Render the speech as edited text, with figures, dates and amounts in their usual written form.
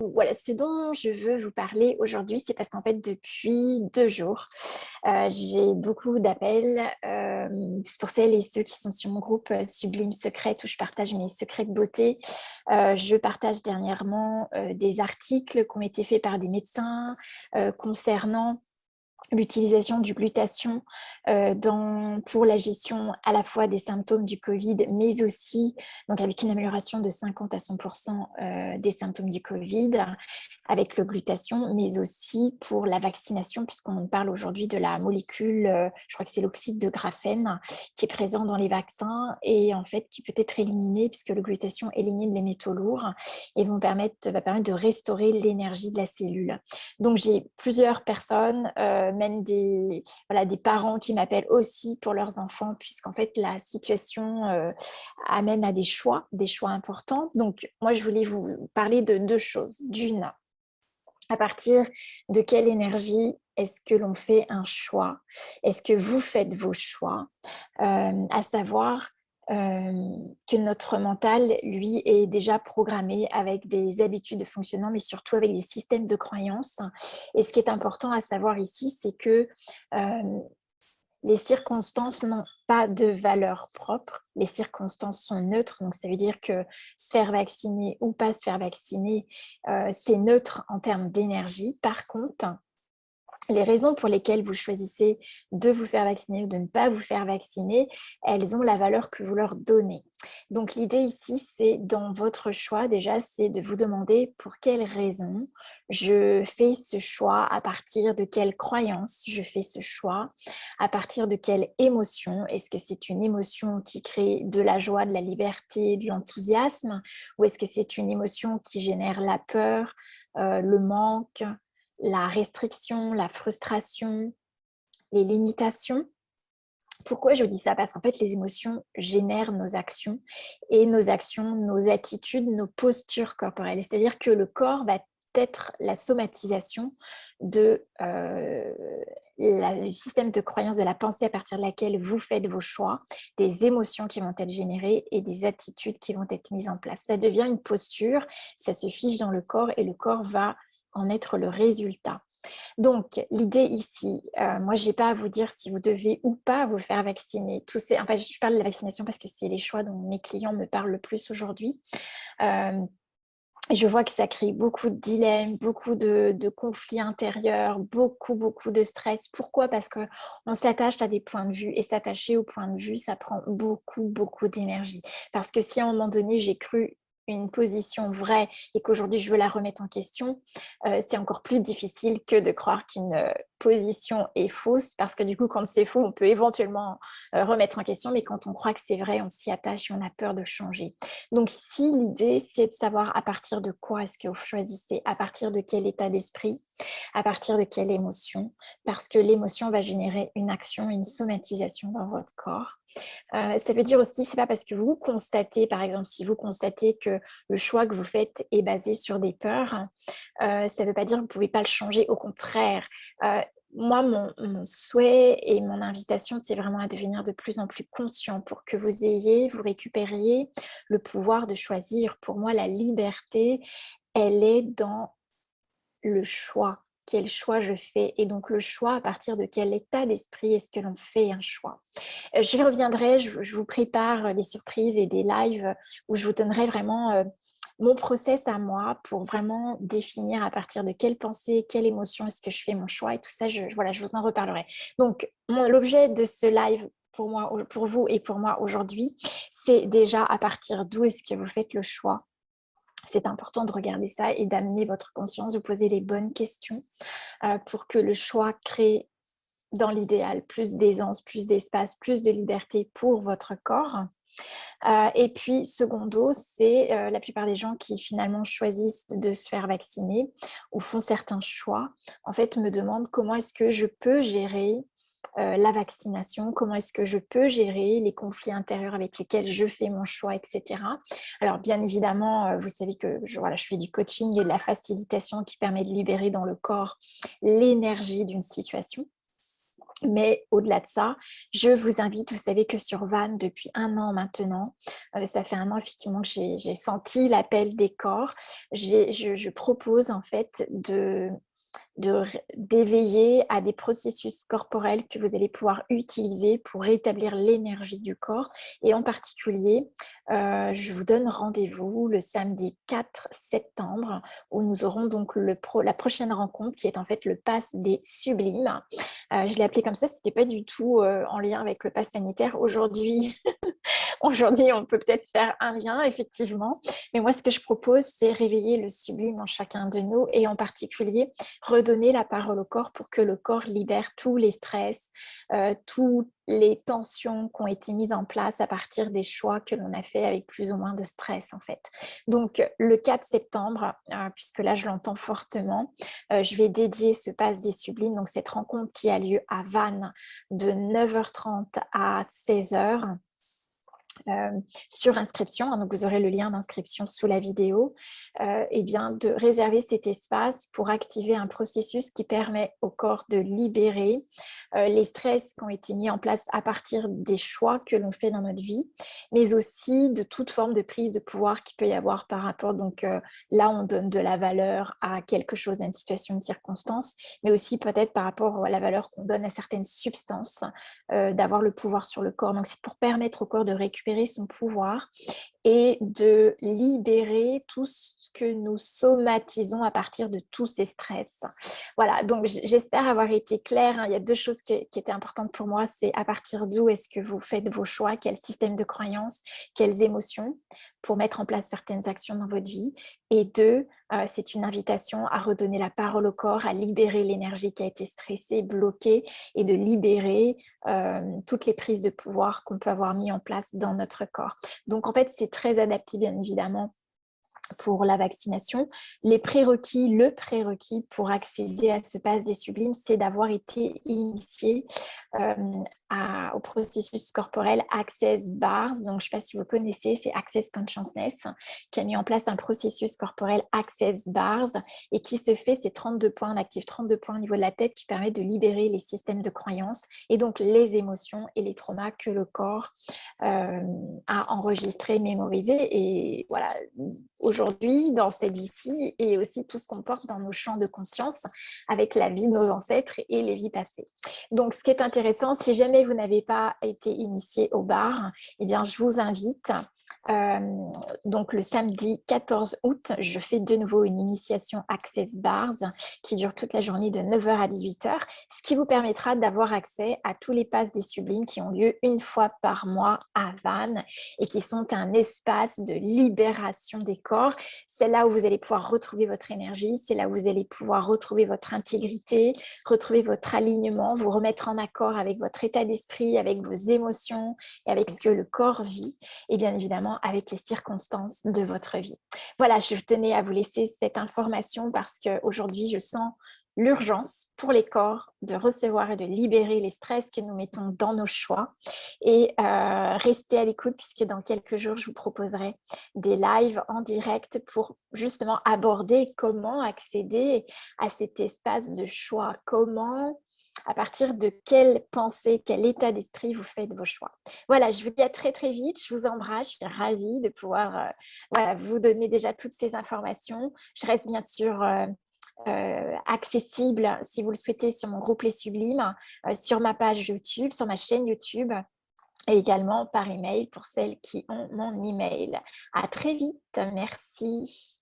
Voilà, ce dont je veux vous parler aujourd'hui, c'est parce qu'en fait, depuis 2 jours, j'ai beaucoup d'appels, pour celles et ceux qui sont sur mon groupe, Sublime Secrète où je partage mes secrets de beauté. Je partage dernièrement, des articles qui ont été faits par des médecins, concernant l'utilisation du glutathion pour la gestion à la fois des symptômes du Covid, mais aussi donc avec une amélioration de 50 à 100% des symptômes du Covid avec le glutathion, mais aussi pour la vaccination, puisqu'on parle aujourd'hui de la molécule, je crois que c'est l'oxyde de graphène, qui est présent dans les vaccins et en fait qui peut être éliminé, puisque le glutathion élimine les métaux lourds et va permettre de restaurer l'énergie de la cellule. Donc, j'ai plusieurs personnes, même des parents qui m'appellent aussi pour leurs enfants, puisqu'en fait, la situation amène à des choix importants. Donc, moi, je voulais vous parler de 2 choses. D'une, à partir de quelle énergie est-ce que l'on fait un choix? Est-ce que vous faites vos choix? À savoir que notre mental, lui, est déjà programmé avec des habitudes de fonctionnement, mais surtout avec des systèmes de croyances. Et ce qui est important à savoir ici, c'est que les circonstances n'ont pas de valeur propre. Les circonstances sont neutres, donc ça veut dire que se faire vacciner ou pas se faire vacciner, c'est neutre en termes d'énergie. Par contre, les raisons pour lesquelles vous choisissez de vous faire vacciner ou de ne pas vous faire vacciner, elles ont la valeur que vous leur donnez. Donc l'idée ici, c'est dans votre choix, déjà, c'est de vous demander pour quelles raisons je fais ce choix, à partir de quelle croyance je fais ce choix, à partir de quelle émotion. Est-ce que c'est une émotion qui crée de la joie, de la liberté, de l'enthousiasme, ou est-ce que c'est une émotion qui génère la peur, le manque, la restriction, la frustration, les limitations? Pourquoi je vous dis ça? Parce qu'en fait, les émotions génèrent nos actions et nos actions, nos attitudes, nos postures corporelles. C'est-à-dire que le corps va être la somatisation de du système de croyance, de la pensée à partir de laquelle vous faites vos choix, des émotions qui vont être générées et des attitudes qui vont être mises en place. Ça devient une posture, ça se fiche dans le corps et le corps va en être le résultat. Donc, l'idée ici, moi, je n'ai pas à vous dire si vous devez ou pas vous faire vacciner. En fait, je parle de la vaccination parce que c'est les choix dont mes clients me parlent le plus aujourd'hui. Je vois que ça crée beaucoup de dilemmes, beaucoup de conflits intérieurs, beaucoup de stress. Pourquoi? Parce qu'on s'attache à des points de vue et s'attacher aux points de vue, ça prend beaucoup d'énergie. Parce que si à un moment donné, j'ai cru une position vraie et qu'aujourd'hui je veux la remettre en question, c'est encore plus difficile que de croire qu'une position est fausse, parce que du coup, quand c'est faux, on peut éventuellement remettre en question, mais quand on croit que c'est vrai, on s'y attache et on a peur de changer. Donc ici, l'idée, c'est de savoir à partir de quoi est-ce que vous choisissez, à partir de quel état d'esprit, à partir de quelle émotion, parce que l'émotion va générer une action, une somatisation dans votre corps. Ça veut dire aussi, c'est pas parce que vous constatez, par exemple, si vous constatez que le choix que vous faites est basé sur des peurs, ça veut pas dire que vous pouvez pas le changer, au contraire. Heu, Moi, mon souhait et mon invitation, c'est vraiment à devenir de plus en plus conscient pour que vous récupériez le pouvoir de choisir. Pour moi, la liberté, elle est dans le choix. Quel choix je fais? Et donc le choix, à partir de quel état d'esprit est-ce que l'on fait un choix? J'y reviendrai, je vous prépare des surprises et des lives où je vous donnerai vraiment mon process à moi pour vraiment définir à partir de quelle pensée, quelle émotion est-ce que je fais mon choix, et tout ça, voilà, je vous en reparlerai. Donc, l'objet de ce live pour moi, pour vous et pour moi aujourd'hui, c'est déjà à partir d'où est-ce que vous faites le choix. C'est important de regarder ça et d'amener votre conscience, de poser les bonnes questions pour que le choix crée, dans l'idéal, plus d'aisance, plus d'espace, plus de liberté pour votre corps. Et puis, secondo, c'est la plupart des gens qui finalement choisissent de se faire vacciner ou font certains choix, en fait, me demandent comment est-ce que je peux gérer la vaccination, comment est-ce que je peux gérer les conflits intérieurs avec lesquels je fais mon choix, et cetera. Alors, bien évidemment, vous savez que je fais du coaching et de la facilitation qui permet de libérer dans le corps l'énergie d'une situation. Mais au-delà de ça, je vous invite, vous savez que sur Van, depuis 1 an maintenant, ça fait 1 an effectivement que j'ai senti l'appel des corps. Je propose en fait d'éveiller à des processus corporels que vous allez pouvoir utiliser pour rétablir l'énergie du corps. Et en particulier, je vous donne rendez-vous le samedi 4 septembre où nous aurons donc la prochaine rencontre qui est en fait le pass des sublimes. Je l'ai appelé comme ça, ce n'était pas du tout en lien avec le pass sanitaire. Aujourd'hui, aujourd'hui, on peut peut-être faire un lien, effectivement. Mais moi, ce que je propose, c'est réveiller le sublime en chacun de nous et en particulier redonner la parole au corps pour que le corps libère tous les stress, toutes les tensions qui ont été mises en place à partir des choix que l'on a fait avec plus ou moins de stress, en fait. Donc, le 4 septembre, puisque là, je l'entends fortement, je vais dédier ce pass des sublimes, donc cette rencontre qui a lieu à Vannes de 9h30 à 16h. Sur inscription, hein, donc vous aurez le lien d'inscription sous la vidéo, et bien de réserver cet espace pour activer un processus qui permet au corps de libérer les stress qui ont été mis en place à partir des choix que l'on fait dans notre vie, mais aussi de toute forme de prise de pouvoir qu'il peut y avoir par rapport, donc là on donne de la valeur à quelque chose, à une situation, une circonstance, mais aussi peut-être par rapport à la valeur qu'on donne à certaines substances, d'avoir le pouvoir sur le corps. Donc c'est pour permettre au corps de récupérer son pouvoir et de libérer tout ce que nous somatisons à partir de tous ces stress. Voilà, donc j'espère avoir été claire, hein. Il y a 2 choses qui étaient importantes pour moi, c'est à partir d'où est-ce que vous faites vos choix, quel système de croyances, quelles émotions pour mettre en place certaines actions dans votre vie. Et 2, c'est une invitation à redonner la parole au corps, à libérer l'énergie qui a été stressée, bloquée et de libérer toutes les prises de pouvoir qu'on peut avoir mis en place dans notre corps. Donc en fait, c'est très adapté bien évidemment pour la vaccination. Le prérequis pour accéder à ce pass des sublimes, c'est d'avoir été initié au processus corporel Access Bars. Donc, je ne sais pas si vous connaissez, c'est Access Consciousness qui a mis en place un processus corporel Access Bars et qui se fait, c'est 32 points, on active 32 points au niveau de la tête qui permet de libérer les systèmes de croyances et donc les émotions et les traumas que le corps a enregistrés, mémorisés. Et voilà, aujourd'hui, dans cette vie-ci, et aussi tout ce qu'on porte dans nos champs de conscience avec la vie de nos ancêtres et les vies passées. Donc, ce qui est intéressant, si jamais vous n'avez pas été initié au bar, eh bien, je vous invite. Donc le samedi 14 août, je fais de nouveau une initiation Access Bars qui dure toute la journée de 9h à 18h, ce qui vous permettra d'avoir accès à tous les passes des sublimes qui ont lieu une fois par mois à Vannes et qui sont un espace de libération des corps. C'est là où vous allez pouvoir retrouver votre énergie, c'est là où vous allez pouvoir retrouver votre intégrité, retrouver votre alignement, vous remettre en accord avec votre état d'esprit, avec vos émotions et avec ce que le corps vit et bien évidemment avec les circonstances de votre vie. Voilà, je tenais à vous laisser cette information parce qu'aujourd'hui, je sens l'urgence pour les corps de recevoir et de libérer les stress que nous mettons dans nos choix. Et restez à l'écoute puisque dans quelques jours, je vous proposerai des lives en direct pour justement aborder comment accéder à cet espace de choix, à partir de quelle pensée, quel état d'esprit vous faites vos choix. Voilà, je vous dis à très très vite, je vous embrasse, je suis ravie de pouvoir vous donner déjà toutes ces informations. Je reste bien sûr accessible, si vous le souhaitez, sur mon groupe Les Sublimes, sur ma page YouTube, sur ma chaîne YouTube et également par email pour celles qui ont mon email. À très vite, merci.